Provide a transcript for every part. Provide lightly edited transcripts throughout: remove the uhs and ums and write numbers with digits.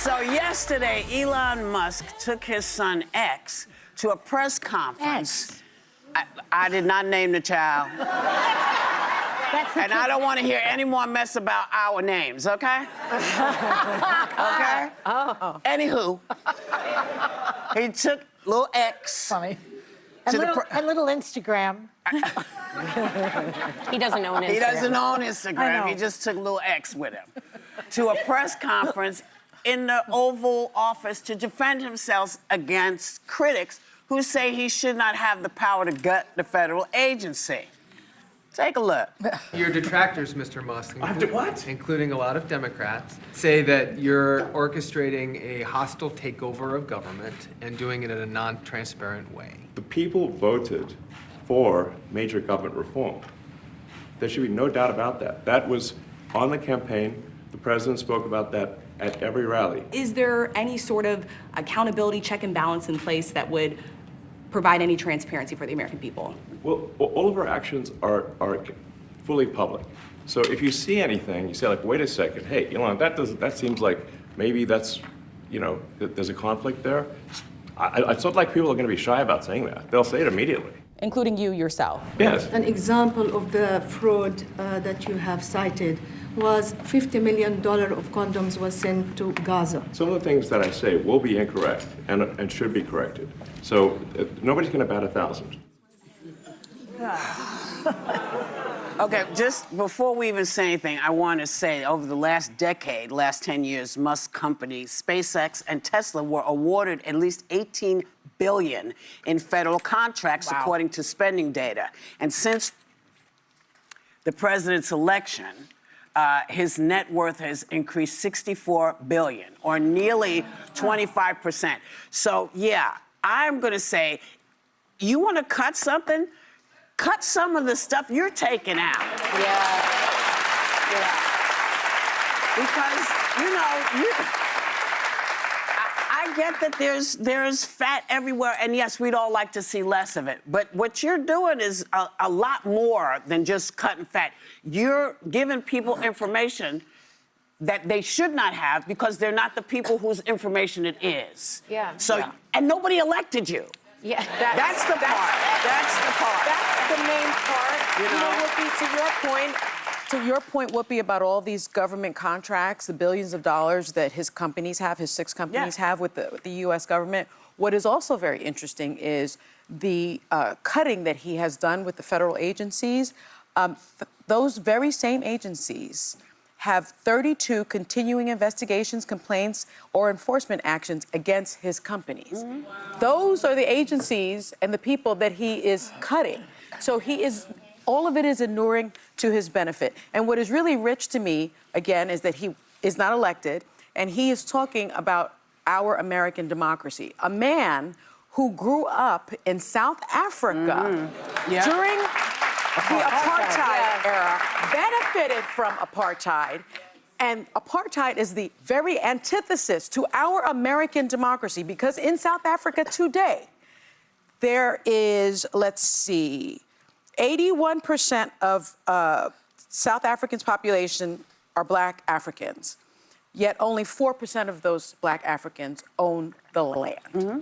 So yesterday, Elon Musk took his son X to a press conference. I did not name the child. And I don't want to hear any more mess about our names, okay? Okay? Oh. Anywho, he took little X. Funny. And little Instagram. He doesn't own Instagram. He doesn't own Instagram. He just took little X with him to a press conference in the Oval Office to defend himself against critics who say he should not have the power to gut the federal agency. Take a look. Your detractors, Mr. Musk, What? including a lot of Democrats, say that you're orchestrating a hostile takeover of government and doing it in a non-transparent way. The people voted for major government reform. There should be no doubt about that. That was on the campaign. The president spoke about that at every rally. Is there any sort of accountability check and balance in place that would provide any transparency for the American people? Well, all of our actions are fully public. So if you see anything, you say like, wait a second, hey, Elon, that seems like maybe that's, there's a conflict there. It's not like people are going to be shy about saying that. They'll say it immediately. Including you yourself. Yes. An example of the fraud that you have cited was $50 million of condoms was sent to Gaza. Some of the things that I say will be incorrect and should be corrected. So nobody's going to bat 1,000. Okay, just before we even say anything, I want to say over the last decade, last 10 years, Musk companies, SpaceX and Tesla were awarded at least $18 billion in federal contracts, according to spending data. And since the president's election, his net worth has increased $64 billion, or nearly 25%. So, yeah, I'm going to say, you want to cut something? Cut some of the stuff you're taking out. Yeah. Because, I get that there's fat everywhere, and yes, we'd all like to see less of it. But what you're doing is a lot more than just cutting fat. You're giving people information that they should not have because they're not the people whose information it is. Yeah. So, and nobody elected you. Yeah. That's the part. That's the part. That's the main part. You know? Whoopi, to your point, Whoopi, about all these government contracts, the billions of dollars that his companies have, his 6 companies have with the U.S. government. What is also very interesting is the cutting that he has done with the federal agencies. Those very same agencies have 32 continuing investigations, complaints, or enforcement actions against his companies. Mm-hmm. Those are the agencies and the people that he is cutting. So all of it is inuring to his benefit. And what is really rich to me, again, is that he is not elected, and he is talking about our American democracy. A man who grew up in South Africa during the apartheid era, benefited from apartheid, and apartheid is the very antithesis to our American democracy, because in South Africa today, there is, 81% of South Africans' population are Black Africans, yet only 4% of those Black Africans own the land. Mm-hmm.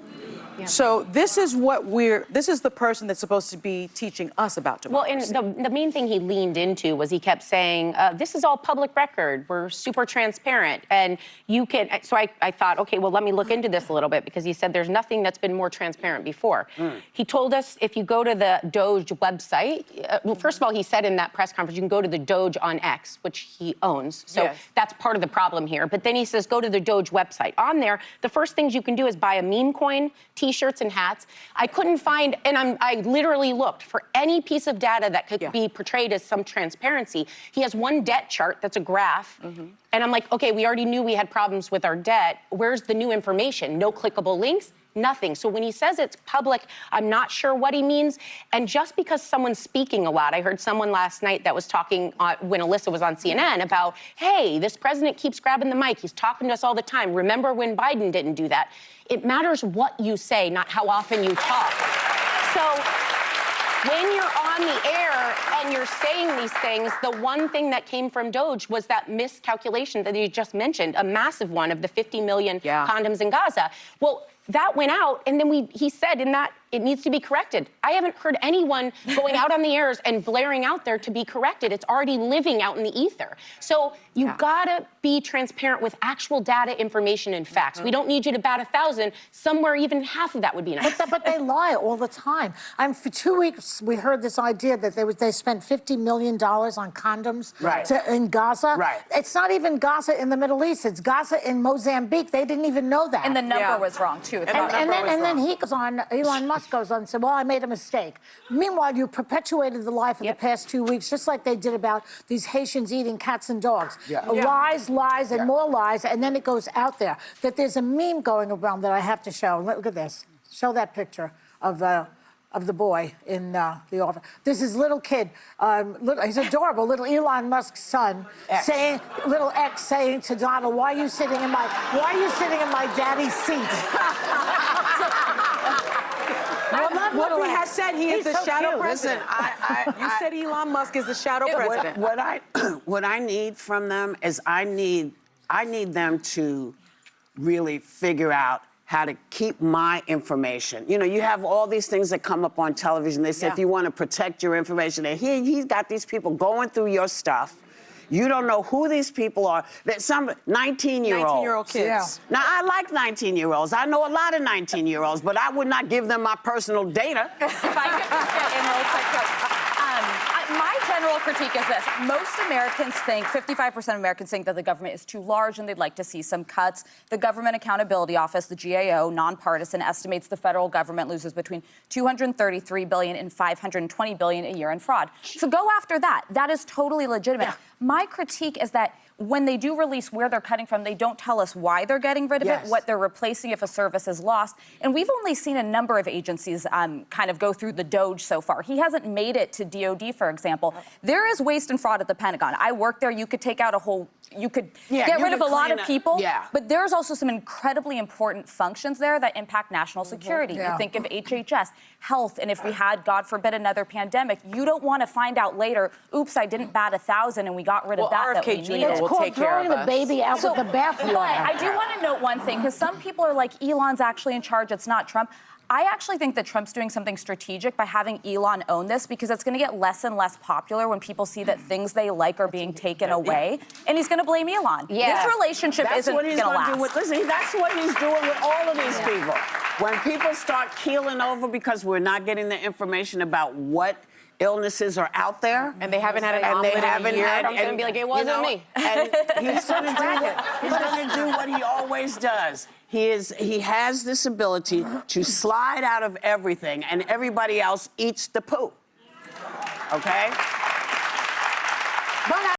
Yeah. So this is the person that's supposed to be teaching us about democracy. Well, and the main thing he leaned into was he kept saying, this is all public record. We're super transparent. And you can, so I thought, okay, well, let me look into this a little bit, because he said there's nothing that's been more transparent before. He told us if you go to the DOGE website, well, first of all, he said in that press conference, you can go to the DOGE on X, which he owns. So that's part of the problem here. But then he says, go to the DOGE website. On there, the first things you can do is buy a meme coin, T-shirts and hats. I couldn't find, and I literally looked for any piece of data that could be portrayed as some transparency. He has one debt chart that's a graph, and I'm like, okay, we already knew we had problems with our debt. Where's the new information? No clickable links, nothing. So when he says it's public, I'm not sure what he means. And just because someone's speaking a lot, I heard someone last night that was talking when Alyssa was on CNN about, hey, this president keeps grabbing the mic. He's talking to us all the time. Remember when Biden didn't do that? It matters what you say, not how often you talk. So when you're on the air and you're saying these things, the one thing that came from DOGE was that miscalculation that you just mentioned, a massive one of the 50 million condoms in Gaza. Well, that went out, and then he said in that it needs to be corrected. I haven't heard anyone going out on the airs and blaring out there to be corrected. It's already living out in the ether. So you gotta be transparent with actual data, information, and facts. We don't need you to bat 1,000. Somewhere even half of that would be nice. But they lie all the time. For 2 weeks, we heard this idea that they spent $50 million on condoms in Gaza. Right. It's not even Gaza in the Middle East. It's Gaza in Mozambique. They didn't even know that. And the number was wrong, too. And then he goes on, Elon Musk goes on and said, well, I made a mistake. Meanwhile, you perpetuated the lie for the past 2 weeks, just like they did about these Haitians eating cats and dogs. Lies, and more lies, and then it goes out there. That there's a meme going around that I have to show. Look at this. Show that picture of the boy in the office. This is little kid, he's adorable, little Elon Musk's son, saying to Donald, why are you sitting in my daddy's seat? What he has said, he is the so shadow cute. president. You said Elon Musk is the shadow president. What I need from them is I need them to really figure out how to keep my information. You know, you have all these things that come up on television. They say if you want to protect your information, and he's got these people going through your stuff. You don't know who these people are. That some 19-year-olds. 19-year-old kids. Now, I like 19-year-olds. I know a lot of 19-year-olds, but I would not give them my personal data. If I could just get in real quick, my general critique is this. Most Americans think, 55% of Americans think that the government is too large and they'd like to see some cuts. The Government Accountability Office, the GAO, nonpartisan, estimates the federal government loses between $233 billion and $520 billion a year in fraud. So go after that. That is totally legitimate. Yeah. My critique is that when they do release where they're cutting from, they don't tell us why they're getting rid of it, what they're replacing if a service is lost. And we've only seen a number of agencies kind of go through the DOGE so far. He hasn't made it to DOD, for example. There is waste and fraud at the Pentagon. I work there. You could take out you could get rid of a lot of people, but there's also some incredibly important functions there that impact national security. You think of HHS, health, and if we had, God forbid, another pandemic, you don't want to find out later, oops, I didn't bat 1,000 and we got rid of that we needed. It's called throwing the baby out with the bathwater. But I do want to note one thing, because some people are like, Elon's actually in charge, it's not Trump. I actually think that Trump's doing something strategic by having Elon own this, because it's going to get less and less popular when people see that things they like are being taken away, and he's going to blame Elon. This relationship isn't going to last. Listen, that's what he's doing with all of these people. When people start keeling over because we're not getting the information about what illnesses are out there, and they haven't had an omelet in a year. I'm going to be like, it wasn't me. And he's going to do what he always does. He has this ability to slide out of everything, and everybody else eats the poo. Okay?